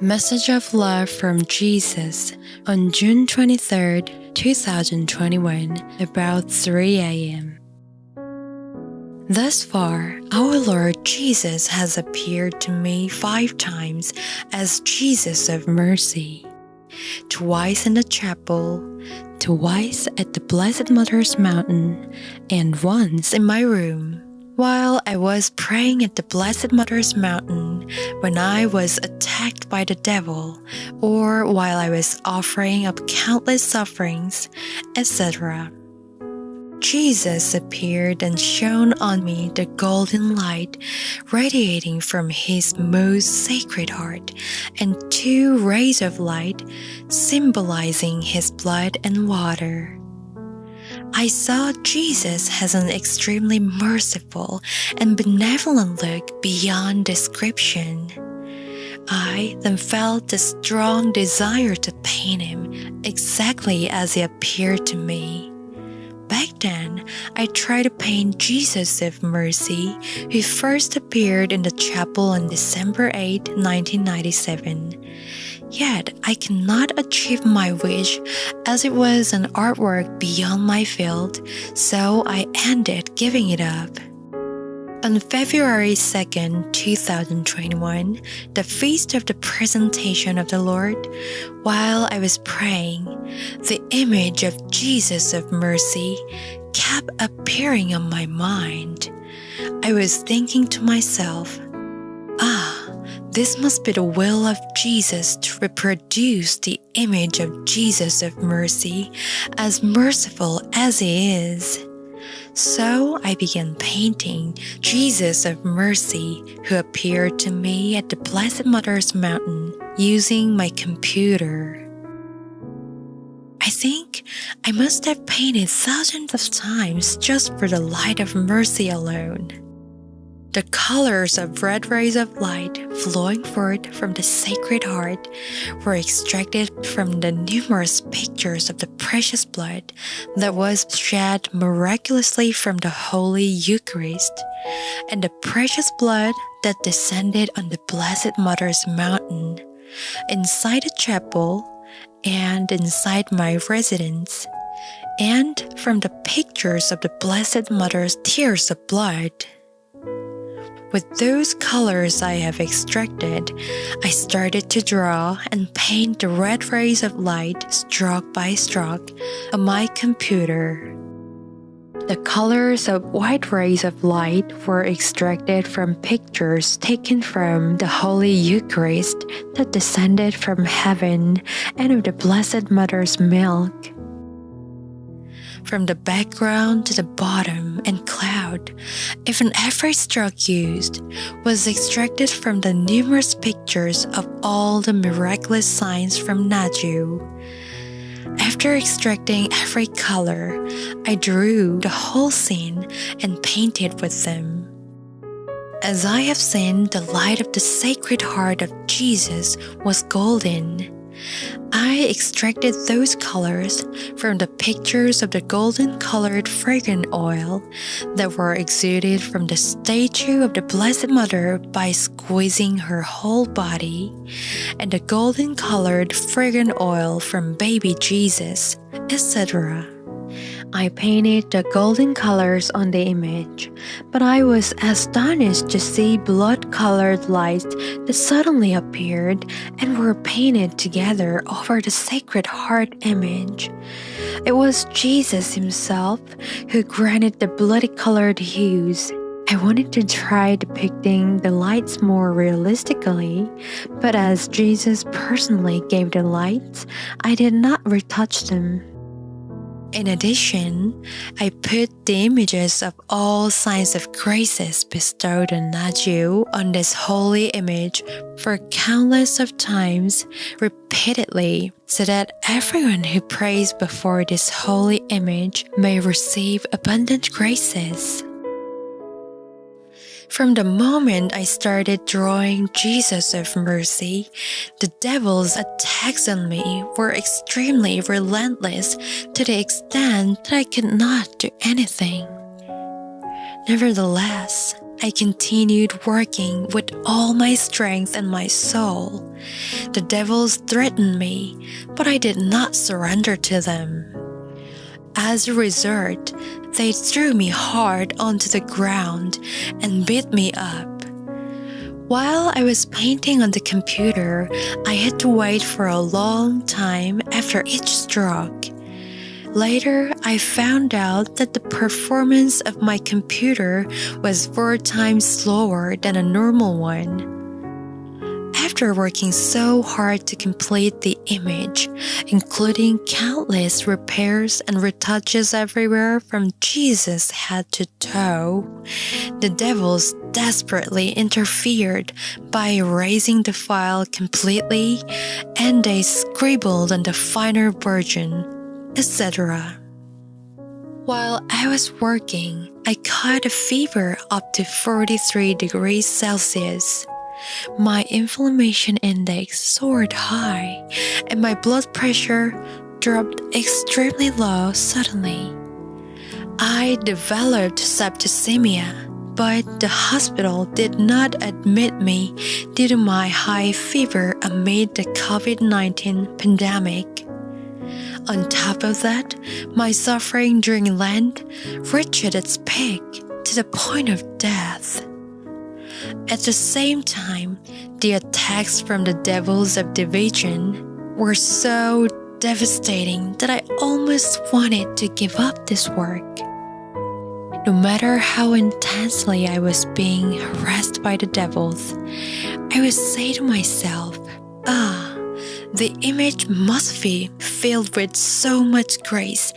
Message of Love from Jesus on June 23rd, 2021, about 3 a.m. Thus far, our Lord Jesus has appeared to me 5 times as Jesus of Mercy. Twice in the chapel, twice at the Blessed Mother's Mountain, and once in my room. While I was praying at the Blessed Mother's Mountain, when I was attacked by the devil, or while I was offering up countless sufferings, etc., Jesus appeared and shone on me the golden light radiating from his most sacred heart, and 2 rays of light symbolizing his blood and water. I saw Jesus as an extremely merciful and benevolent look beyond description. I then felt a strong desire to paint him exactly as he appeared to me. Back then, I tried to paint Jesus of Mercy, who first appeared in the chapel on December 8, 1997. Yet, I cannot achieve my wish as it was an artwork beyond my field, so I ended giving it up. On February 2nd, 2021, the feast of the presentation of the Lord, while I was praying, the image of Jesus of Mercy kept appearing on my mind. I was thinking to myself, this must be the will of Jesus to reproduce the image of Jesus of Mercy, as merciful as he is. So I began painting Jesus of Mercy, who appeared to me at the Blessed Mother's Mountain using my computer. I think I must have painted thousands of times just for the light of mercy alone. The colors of red rays of light flowing forth from the Sacred Heart were extracted from the numerous pictures of the precious blood that was shed miraculously from the Holy Eucharist, and the precious blood that descended on the Blessed Mother's Mountain, inside the chapel, and inside my residence, and from the pictures of the Blessed Mother's tears of blood. With those colors I have extracted, I started to draw and paint the red rays of light stroke by stroke on my computer. The colors of white rays of light were extracted from pictures taken from the Holy Eucharist that descended from heaven and of the Blessed Mother's milk. From the background to the bottom and cloud, even every stroke used was extracted from the numerous pictures of all the miraculous signs from Naju. After extracting every color, I drew the whole scene and painted with them. As I have seen, the light of the Sacred Heart of Jesus was golden. I extracted those colors from the pictures of the golden-colored fragrant oil that were exuded from the statue of the Blessed Mother by squeezing her whole body, and the golden-colored fragrant oil from baby Jesus, etc. I painted the golden colors on the image, but I was astonished to see blood-colored lights that suddenly appeared and were painted together over the Sacred Heart image. It was Jesus himself who granted the bloody-colored hues. I wanted to try depicting the lights more realistically, but as Jesus personally gave the lights, I did not retouch them. In addition, I put the images of all signs of graces bestowed on Naju on this holy image for countless of times, repeatedly, so that everyone who prays before this holy image may receive abundant graces. From the moment I started drawing Jesus of Mercy, the devil's attacks on me were extremely relentless to the extent that I could not do anything. Nevertheless, I continued working with all my strength and my soul. The devils threatened me, but I did not surrender to them. As a result, they threw me hard onto the ground and beat me up. While I was painting on the computer, I had to wait for a long time after each stroke. Later, I found out that the performance of my computer was 4 times slower than a normal one. After working so hard to complete the image, including countless repairs and retouches everywhere from Jesus' head to toe, the devils desperately interfered by erasing the file completely, and they scribbled on the final version, etc. While I was working, I caught a fever up to 43 degrees Celsius. My inflammation index soared high, and my blood pressure dropped extremely low suddenly. I developed septicemia, but the hospital did not admit me due to my high fever amid the COVID-19 pandemic. On top of that, my suffering during Lent reached its peak to the point of death. At the same time, the attacks from the devils of division were so devastating that I almost wanted to give up this work. No matter how intensely I was being harassed by the devils, I would say to myself, the image must be filled with so much grace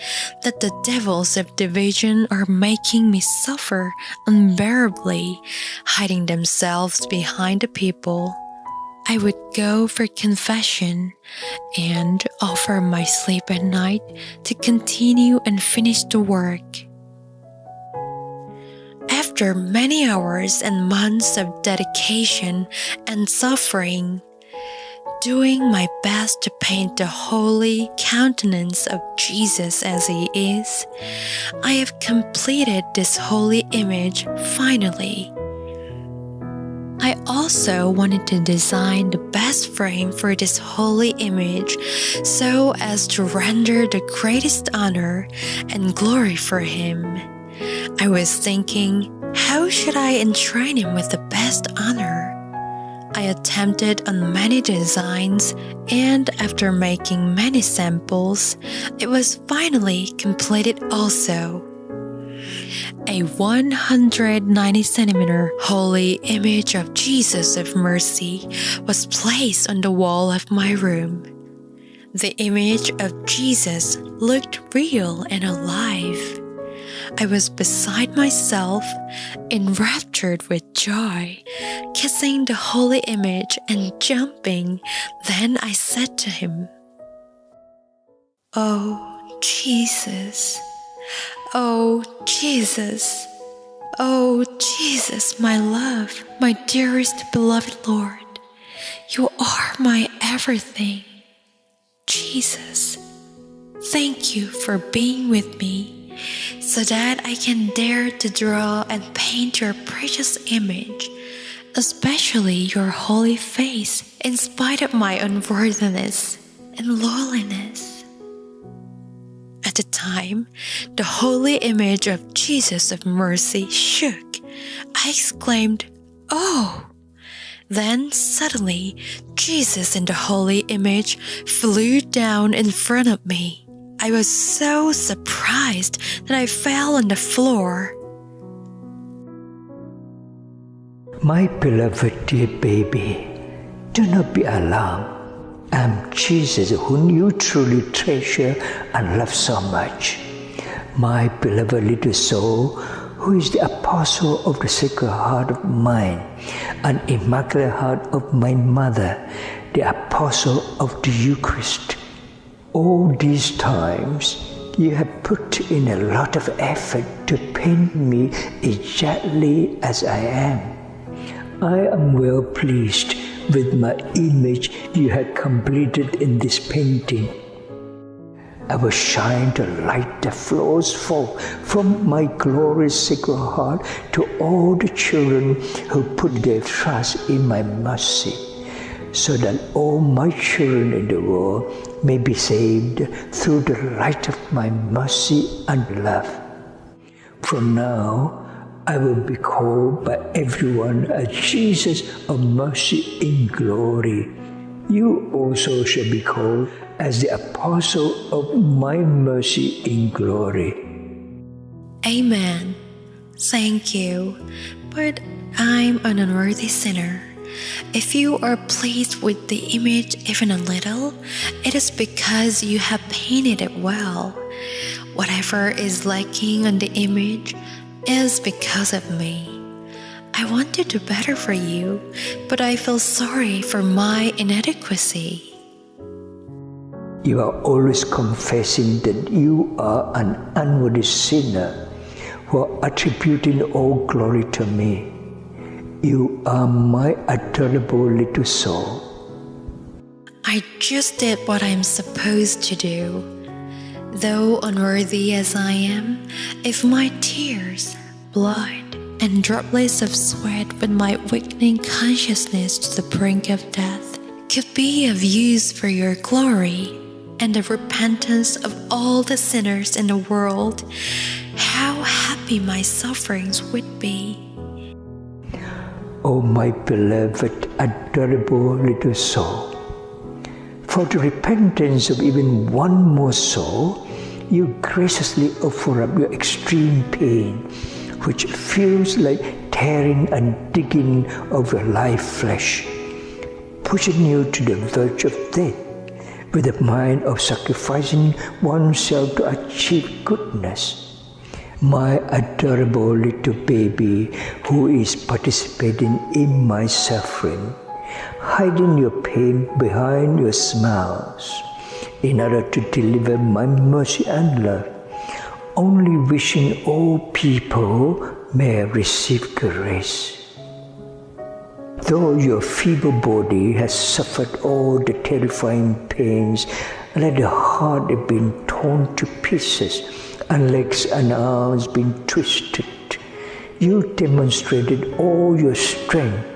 that the devils of division are making me suffer unbearably, hiding themselves behind the people. I would go for confession and offer my sleep at night to continue and finish the work. After many hours and months of dedication and suffering, doing my best to paint the holy countenance of Jesus as he is, I have completed this holy image finally. I also wanted to design the best frame for this holy image so as to render the greatest honor and glory for him. I was thinking, how should I enshrine him with the best honor? I attempted on many designs, and after making many samples, it was finally completed also. A 190cm holy image of Jesus of Mercy was placed on the wall of my room. The image of Jesus looked real and alive. I was beside myself, enraptured with joy, kissing the holy image and jumping. Then I said to him, "Oh, Jesus, oh, Jesus, oh, Jesus, my love, my dearest beloved Lord, you are my everything. Jesus, thank you for being with me, so that I can dare to draw and paint your precious image, especially your holy face, in spite of my unworthiness and lowliness." At the time, the holy image of Jesus of Mercy shook. I exclaimed, "Oh!" Then suddenly, Jesus in the holy image flew down in front of me. I was so surprised that I fell on the floor. My beloved dear baby, do not be alarmed. I'm Jesus, whom you truly treasure and love so much. My beloved little soul, who is the apostle of the Sacred Heart of mine, and Immaculate Heart of my mother, the apostle of the Eucharist. All these times, you have put in a lot of effort to paint me exactly as I am. I am well pleased with my image you have completed in this painting. I will shine the light that flows forth from my glorious sacred heart to all the children who put their trust in my mercy, so that all my children in the world may be saved through the light of my mercy and love. From now, I will be called by everyone as Jesus of mercy in glory. You also shall be called as the apostle of my mercy in glory. Amen. Thank you. But I'm an unworthy sinner. If you are pleased with the image even a little, it is because you have painted it well. Whatever is lacking on the image is because of me. I want to do better for you, but I feel sorry for my inadequacy. You are always confessing that you are an unworthy sinner while attributing all glory to me. You are my adorable little soul. I just did what I'm supposed to do. Though unworthy as I am, if my tears, blood, and droplets of sweat with my weakening consciousness to the brink of death could be of use for your glory and the repentance of all the sinners in the world, how happy my sufferings would be. O my beloved, adorable little soul, for the repentance of even one more soul, you graciously offer up your extreme pain, which feels like tearing and digging of your life flesh, pushing you to the verge of death with the mind of sacrificing oneself to achieve goodness. My adorable little baby who is participating in my suffering, hiding your pain behind your smiles in order to deliver my mercy and love, only wishing all people may receive grace. Though your feeble body has suffered all the terrifying pains, like the heart has been torn to pieces, and legs and arms been twisted, you demonstrated all your strength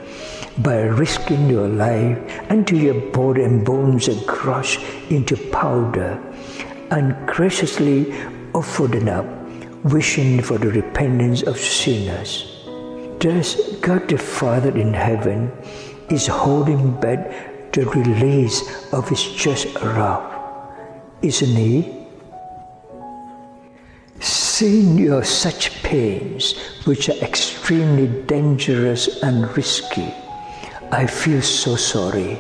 by risking your life until your body and bones are crushed into powder, and graciously offered it up, wishing for the repentance of sinners. Thus, God the Father in heaven is holding back the release of His just wrath, isn't He? Seeing your such pains, which are extremely dangerous and risky, I feel so sorry.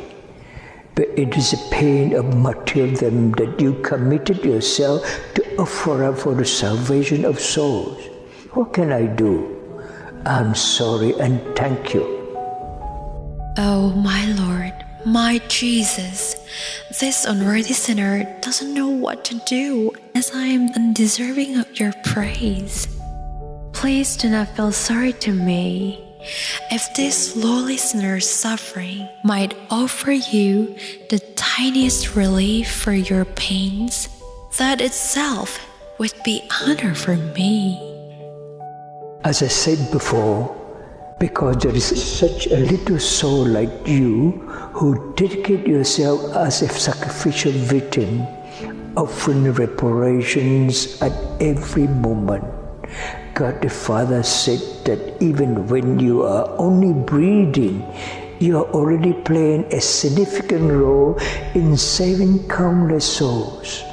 But it is a pain of martyrdom that you committed yourself to offer up for the salvation of souls. What can I do? I'm sorry and thank you. Oh, my Lord, my Jesus, this unworthy sinner doesn't know what to do, as I am undeserving of your praise. Please do not feel sorry to me. If this lowly sinner's suffering might offer you the tiniest relief for your pains, that itself would be honor for me. As I said before, because there is such a little soul like you who dedicate yourself as a sacrificial victim, offering reparations at every moment, God the Father said that even when you are only breathing, you are already playing a significant role in saving countless souls.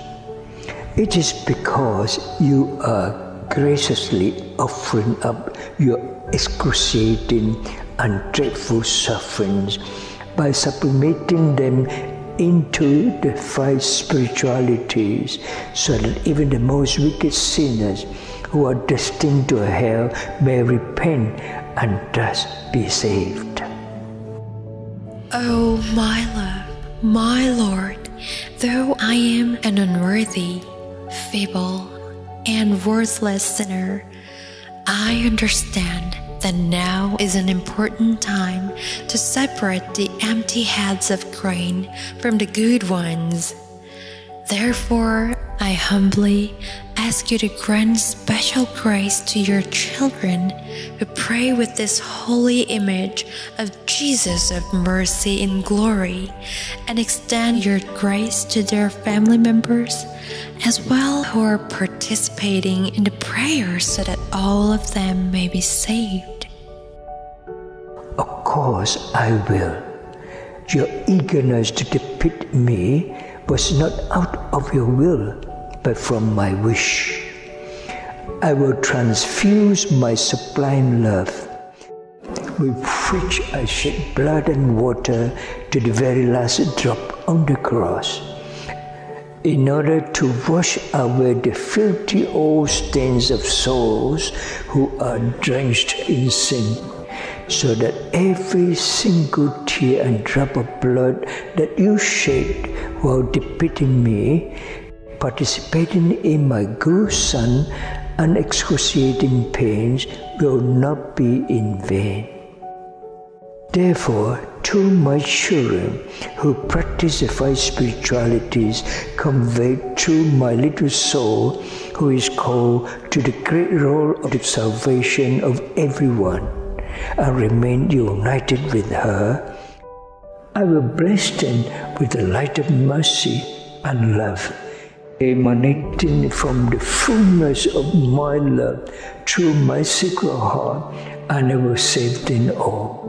It is because you are graciously offering up your excruciating and dreadful sufferings by sublimating them into the five spiritualities, so that even the most wicked sinners who are destined to hell may repent and thus be saved. Oh, my love, my Lord, though I am an unworthy, feeble, and worthless sinner, I understand that now is an important time to separate the empty heads of grain from the good ones. Therefore, I I humbly ask you to grant special grace to your children who pray with this holy image of Jesus of mercy in glory, and extend your grace to their family members as well who are participating in the prayers so that all of them may be saved. Of course I will. Your eagerness to depict me was not out of your will, but from my wish. I will transfuse my sublime love, with which I shed blood and water to the very last drop on the cross, in order to wash away the filthy old stains of souls who are drenched in sin, so that every single tear and drop of blood that you shed while depicting me, participating in my gruesome and excruciating pains, will not be in vain. Therefore, to my children who practice the five spiritualities conveyed through my little soul, who is called to the great role of the salvation of everyone, and remain united with her, I will bless them with the light of mercy and love, emanating from the fullness of my love through my sacred heart, and I will save them all.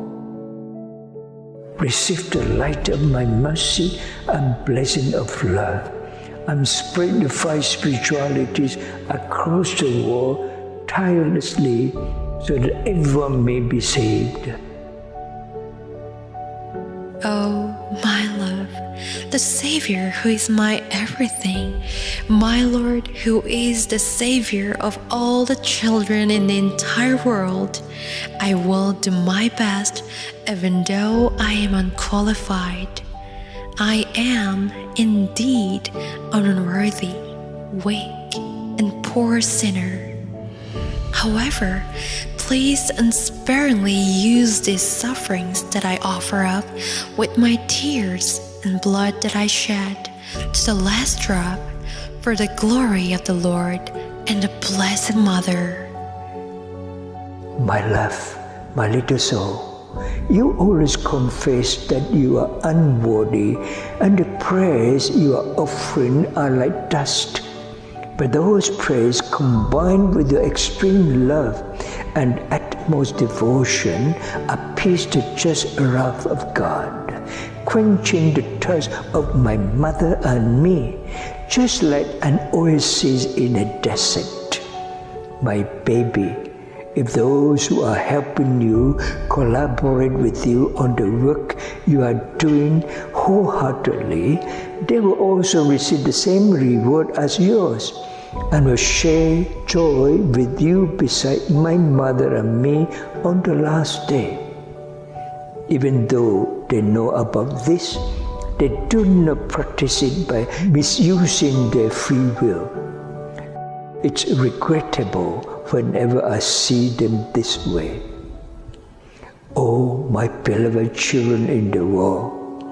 Receive the light of my mercy and blessing of love, and spread the five spiritualities across the world tirelessly, so that everyone may be saved. Oh, my love, the Savior who is my everything, my Lord who is the Savior of all the children in the entire world, I will do my best even though I am unqualified. I am indeed an unworthy, weak, and poor sinner. However, please unsparingly use these sufferings that I offer up with my tears and blood that I shed to the last drop for the glory of the Lord and the Blessed Mother. My love, my little soul, you always confess that you are unworthy, and the prayers you are offering are like dust. But those prayers, combined with your extreme love and utmost devotion, appease the just wrath of God, quenching the thirst of my mother and me, just like an oasis in a desert. My baby, if those who are helping you collaborate with you on the work you are doing wholeheartedly, they will also receive the same reward as yours, and will share joy with you beside my mother and me on the last day. Even though they know about this, they do not practice it by misusing their free will. It's regrettable whenever I see them this way. Oh, my beloved children in the world,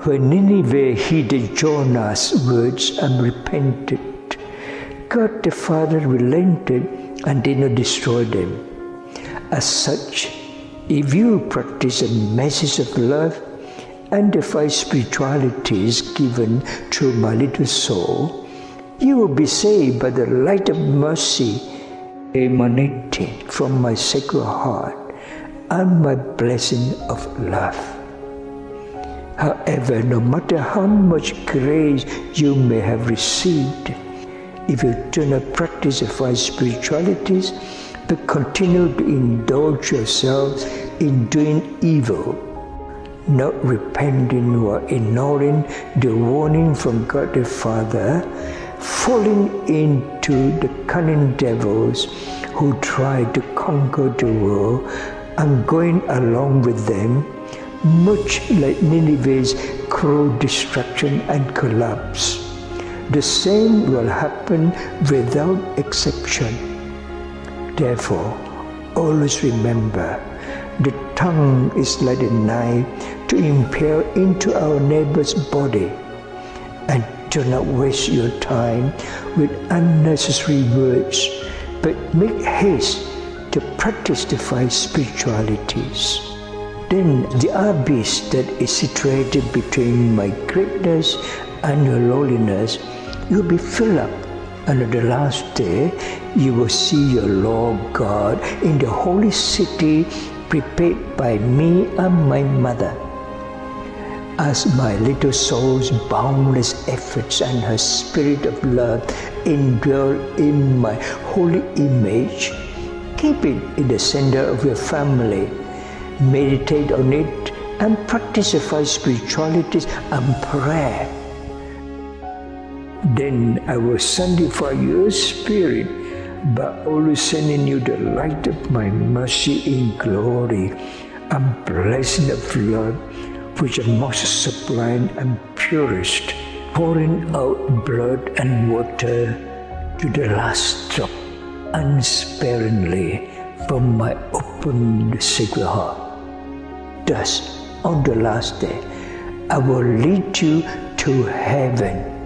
when Nineveh heeded Jonah's words and repented, God the Father relented and did not destroy them. As such, if you practice a message of love and the five spiritualities given through my little soul, you will be saved by the light of mercy emanating from my sacred heart and my blessing of love. However, no matter how much grace you may have received, if you do not practice the five spiritualities, but continue to indulge yourselves in doing evil, not repenting or ignoring the warning from God the Father, falling into the cunning devils who try to conquer the world, and going along with them, much like Nineveh's cruel destruction and collapse, the same will happen without exception. Therefore, always remember, the tongue is like a knife to impale into our neighbor's body, and Do not waste your time with unnecessary words, but make haste to practice the 5 spiritualities. Then the abyss that is situated between my greatness and your lowliness will be filled up. And on the last day, you will see your Lord God in the holy city prepared by me and my mother. As my little soul's boundless efforts and her spirit of love indwell in my holy image, keep it in the center of your family. Meditate on it and practice the 5 spiritualities and prayer. Then I will sanctify your spirit by always sending you the light of my mercy in glory and blessing of love, which are most sublime and purest, pouring out blood and water to the last drop unsparingly from my open sacred heart. Thus, on the last day, I will lead you to heaven.